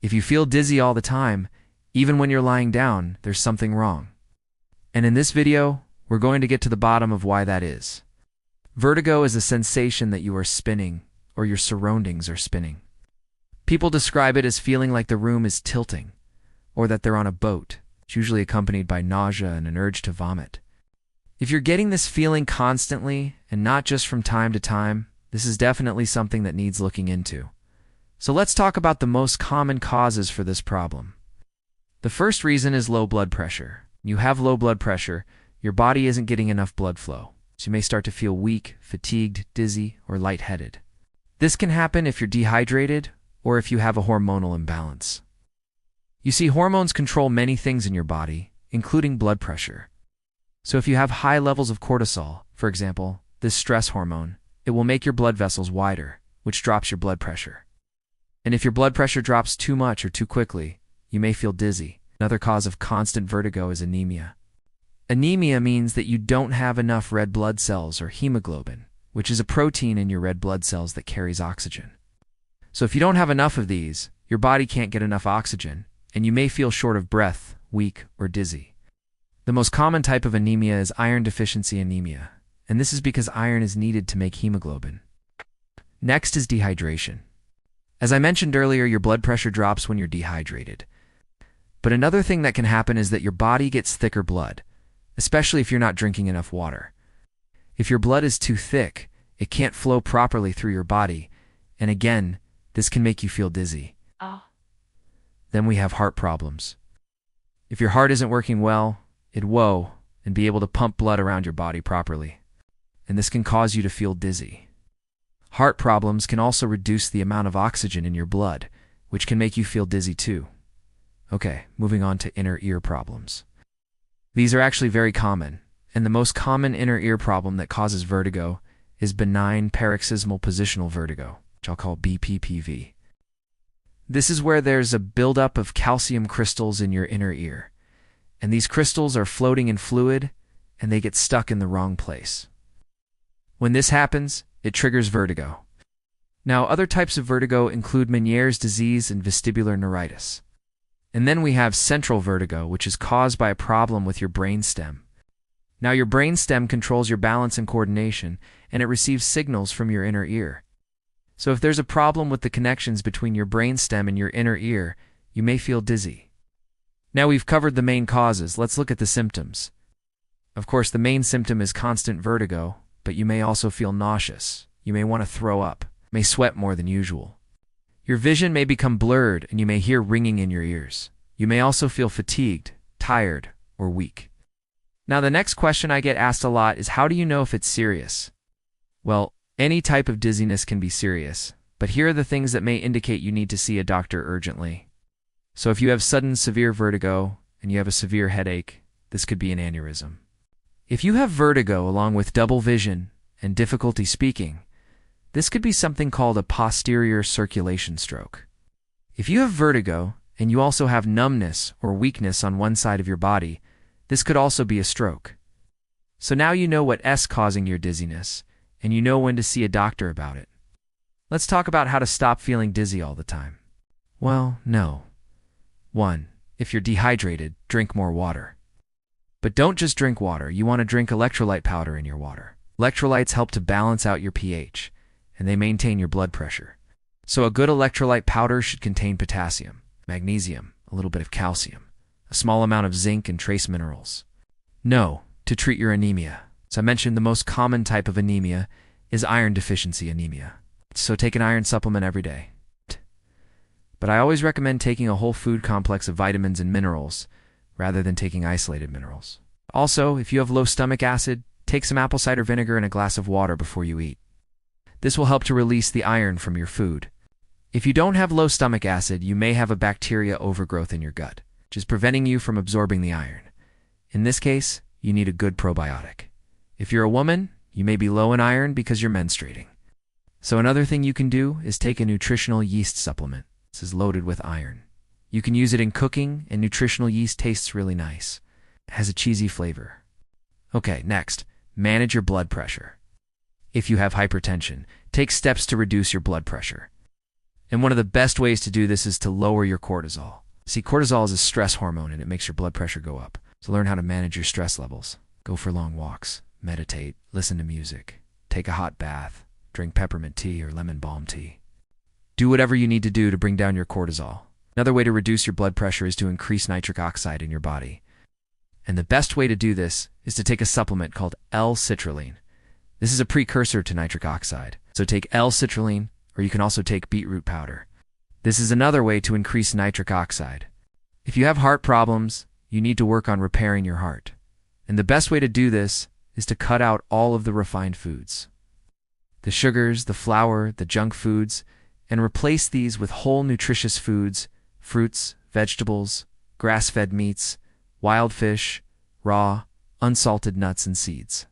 If you feel dizzy all the time, even when you're lying down, there's something wrong. And in this video, we're going to get to the bottom of why that is. Vertigo is a sensation that you are spinning, or your surroundings are spinning. People describe it as feeling like the room is tilting, or that they're on a boat. It's usually accompanied by nausea and an urge to vomit. If you're getting this feeling constantly, and not just from time to time, this is definitely something that needs looking into. So let's talk about the most common causes for this problem. The first reason is low blood pressure. When you have low blood pressure, your body isn't getting enough blood flow, so you may start to feel weak, fatigued, dizzy, or lightheaded. This can happen if you're dehydrated or if you have a hormonal imbalance. You see, hormones control many things in your body, including blood pressure. So if you have high levels of cortisol, for example, this stress hormone, it will make your blood vessels wider, which drops your blood pressure. And if your blood pressure drops too much or too quickly, you may feel dizzy. Another cause of constant vertigo is anemia. Anemia means that you don't have enough red blood cells or hemoglobin, which is a protein in your red blood cells that carries oxygen. So if you don't have enough of these, your body can't get enough oxygen, and you may feel short of breath, weak, or dizzy. The most common type of anemia is iron deficiency anemia, and this is because iron is needed to make hemoglobin. Next is dehydration. As I mentioned earlier, your blood pressure drops when you're dehydrated. But another thing that can happen is that your body gets thicker blood, especially if you're not drinking enough water. If your blood is too thick, it can't flow properly through your body, and again, this can make you feel dizzy. Then we have heart problems. If your heart isn't working well, it'd whoa and be able to pump blood around your body properly, and this can cause you to feel dizzy. Heart problems can also reduce the amount of oxygen in your blood, which can make you feel dizzy too. Okay, moving on to inner ear problems. These are actually very common, and the most common inner ear problem that causes vertigo is benign paroxysmal positional vertigo, which I'll call BPPV. This is where there's a buildup of calcium crystals in your inner ear, and these crystals are floating in fluid, and they get stuck in the wrong place. When this happens, it triggers vertigo. Now, other types of vertigo include Meniere's disease and vestibular neuritis. And then we have central vertigo, which is caused by a problem with your brainstem. Now, your brainstem controls your balance and coordination, and it receives signals from your inner ear. So if there's a problem with the connections between your brainstem and your inner ear, you may feel dizzy. Now we've covered the main causes. Let's look at the symptoms. Of course, the main symptom is constant vertigo, but you may also feel nauseous. You may want to throw up, may sweat more than usual. Your vision may become blurred and you may hear ringing in your ears. You may also feel fatigued, tired, or weak. Now the next question I get asked a lot is, how do you know if it's serious? Well, any type of dizziness can be serious, but here are the things that may indicate you need to see a doctor urgently. So if you have sudden severe vertigo and you have a severe headache, this could be an aneurysm. If you have vertigo along with double vision and difficulty speaking, this could be something called a posterior circulation stroke. If you have vertigo and you also have numbness or weakness on one side of your body, this could also be a stroke. So now you know what's causing your dizziness, and you know when to see a doctor about it. Let's talk about how to stop feeling dizzy all the time. Well, no. 1. If you're dehydrated, drink more water. But don't just drink water, you want to drink electrolyte powder in your water. Electrolytes help to balance out your pH, and they maintain your blood pressure. So a good electrolyte powder should contain potassium, magnesium, a little bit of calcium, a small amount of zinc and trace minerals. No, to treat your anemia. So I mentioned the most common type of anemia is iron deficiency anemia. So take an iron supplement every day. But I always recommend taking a whole food complex of vitamins and minerals rather than taking isolated minerals. Also, if you have low stomach acid, take some apple cider vinegar and a glass of water before you eat. This will help to release the iron from your food. If you don't have low stomach acid, you may have a bacteria overgrowth in your gut, which is preventing you from absorbing the iron. In this case, you need a good probiotic. If you're a woman, you may be low in iron because you're menstruating. So another thing you can do is take a nutritional yeast supplement. This is loaded with iron. You can use it in cooking, and nutritional yeast tastes really nice. It has a cheesy flavor. Okay, next, manage your blood pressure. If you have hypertension, take steps to reduce your blood pressure. And one of the best ways to do this is to lower your cortisol. See, cortisol is a stress hormone and it makes your blood pressure go up. So learn how to manage your stress levels. Go for long walks, meditate, listen to music, take a hot bath, drink peppermint tea or lemon balm tea. Do whatever you need to do to bring down your cortisol. Another way to reduce your blood pressure is to increase nitric oxide in your body. And the best way to do this is to take a supplement called L-citrulline. This is a precursor to nitric oxide. So take L-citrulline, or you can also take beetroot powder. This is another way to increase nitric oxide. If you have heart problems, you need to work on repairing your heart. And the best way to do this is to cut out all of the refined foods, the sugars, the flour, the junk foods, and replace these with whole nutritious foods, fruits, vegetables, grass-fed meats, wild fish, raw, unsalted nuts and seeds.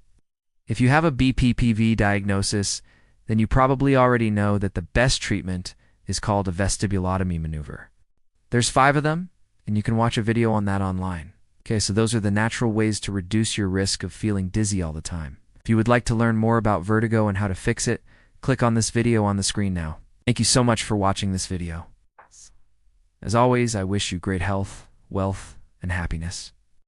If you have a BPPV diagnosis, then you probably already know that the best treatment is called a vestibulotomy maneuver. There's 5 of them, and you can watch a video on that online. Okay, so those are the natural ways to reduce your risk of feeling dizzy all the time. If you would like to learn more about vertigo and how to fix it, click on this video on the screen now. Thank you so much for watching this video. As always, I wish you great health, wealth, and happiness.